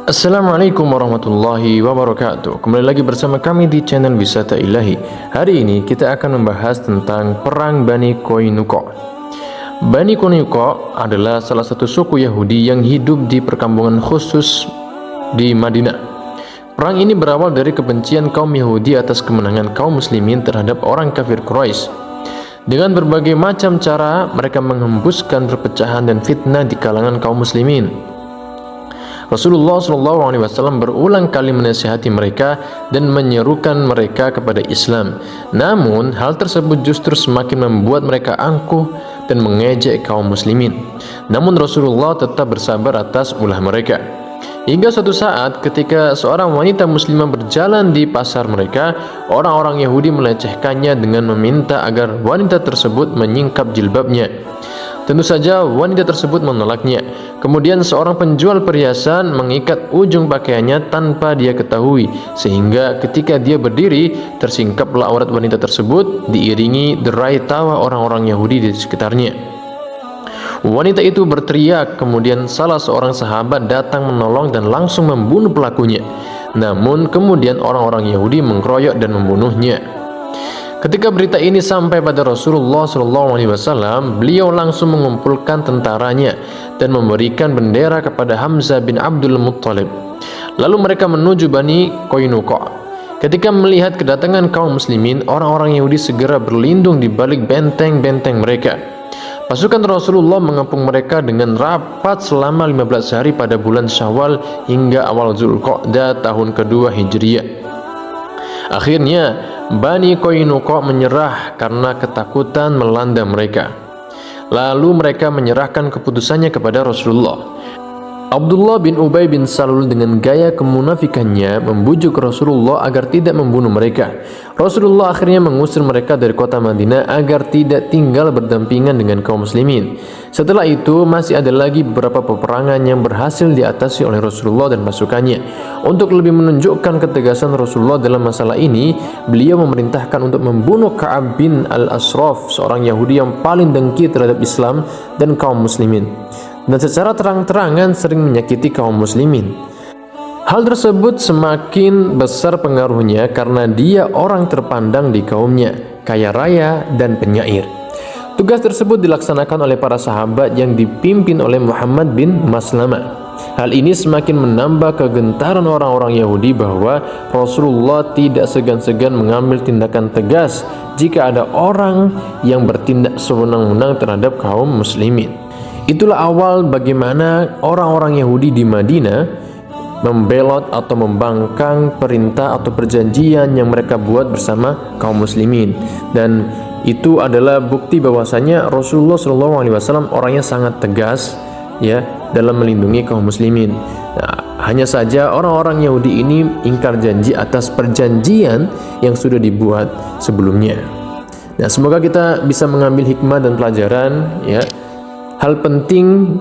Assalamualaikum warahmatullahi wabarakatuh. Kembali lagi bersama kami di channel Wisata Ilahi. Hari ini kita akan membahas tentang perang Bani Qaynuqa. Bani Qaynuqa adalah salah satu suku Yahudi yang hidup di perkampungan khusus di Madinah. Perang ini berawal dari kebencian kaum Yahudi atas kemenangan kaum muslimin terhadap orang kafir Quraisy. Dengan berbagai macam cara mereka menghembuskan perpecahan dan fitnah di kalangan kaum muslimin. Rasulullah SAW berulang kali menasihati mereka dan menyerukan mereka kepada Islam. Namun, hal tersebut justru semakin membuat mereka angkuh dan mengejek kaum muslimin. Namun, Rasulullah tetap bersabar atas ulah mereka. Hingga suatu saat ketika seorang wanita muslimah berjalan di pasar mereka, orang-orang Yahudi melecehkannya dengan meminta agar wanita tersebut menyingkap jilbabnya. Tentu saja wanita tersebut menolaknya. Kemudian seorang penjual perhiasan mengikat ujung pakaiannya tanpa dia ketahui, sehingga ketika dia berdiri tersingkaplah aurat wanita tersebut diiringi derai tawa orang-orang Yahudi di sekitarnya. Wanita itu berteriak, kemudian salah seorang sahabat datang menolong dan langsung membunuh pelakunya. Namun kemudian orang-orang Yahudi mengeroyok dan membunuhnya. Ketika berita ini sampai pada Rasulullah SAW, beliau langsung mengumpulkan tentaranya dan memberikan bendera kepada Hamzah bin Abdul Muttalib. Lalu mereka menuju Bani Qaynuqa. Ketika melihat kedatangan kaum muslimin, orang-orang Yahudi segera berlindung di balik benteng-benteng mereka. Pasukan Rasulullah mengepung mereka dengan rapat selama 15 hari pada bulan Syawal hingga awal Zulqa'dah tahun kedua Hijriah. Akhirnya Bani Qaynuqa menyerah karena ketakutan melanda mereka. Lalu mereka menyerahkan keputusannya kepada Rasulullah. Abdullah bin Ubay bin Salul dengan gaya kemunafikannya membujuk Rasulullah agar tidak membunuh mereka. Rasulullah akhirnya mengusir mereka dari kota Madinah agar tidak tinggal berdampingan dengan kaum muslimin. Setelah itu masih ada lagi beberapa peperangan yang berhasil diatasi oleh Rasulullah dan pasukannya. Untuk lebih menunjukkan ketegasan Rasulullah dalam masalah ini, beliau memerintahkan untuk membunuh Ka'ab bin Al-Ashraf, seorang Yahudi yang paling dengki terhadap Islam dan kaum muslimin, dan secara terang-terangan sering menyakiti kaum muslimin. Hal tersebut semakin besar pengaruhnya karena dia orang terpandang di kaumnya, kaya raya dan penyair. Tugas tersebut dilaksanakan oleh para sahabat yang dipimpin oleh Muhammad bin Maslamah. Hal ini semakin menambah kegentaran orang-orang Yahudi bahwa Rasulullah tidak segan-segan mengambil tindakan tegas jika ada orang yang bertindak sewenang-wenang terhadap kaum muslimin. Itulah awal bagaimana orang-orang Yahudi di Madinah membelot atau membangkang perintah atau perjanjian yang mereka buat bersama kaum muslimin, dan itu adalah bukti bahwasanya Rasulullah SAW orangnya sangat tegas ya dalam melindungi kaum muslimin. Nah, hanya saja orang-orang Yahudi ini ingkar janji atas perjanjian yang sudah dibuat sebelumnya. Nah, semoga kita bisa mengambil hikmah dan pelajaran ya. Hal penting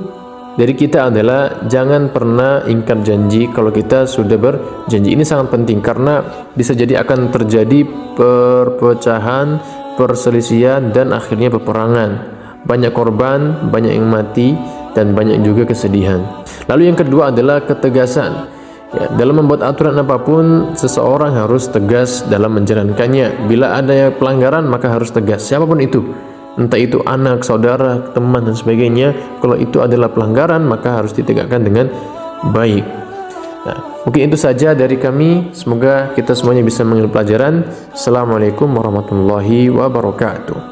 dari kita adalah jangan pernah ingkar janji kalau kita sudah berjanji. Ini sangat penting karena bisa jadi akan terjadi perpecahan, perselisihan, dan akhirnya peperangan. Banyak korban, banyak yang mati, dan banyak juga kesedihan. Lalu yang kedua adalah ketegasan. Ya, dalam membuat aturan apapun, seseorang harus tegas dalam menjalankannya. Bila ada pelanggaran, maka harus tegas, siapapun itu. Entah itu anak, saudara, teman, dan sebagainya. Kalau itu adalah pelanggaran, maka harus ditegakkan dengan baik. Nah, mungkin itu saja dari kami. Semoga kita semuanya bisa mengambil pelajaran. Assalamualaikum warahmatullahi wabarakatuh.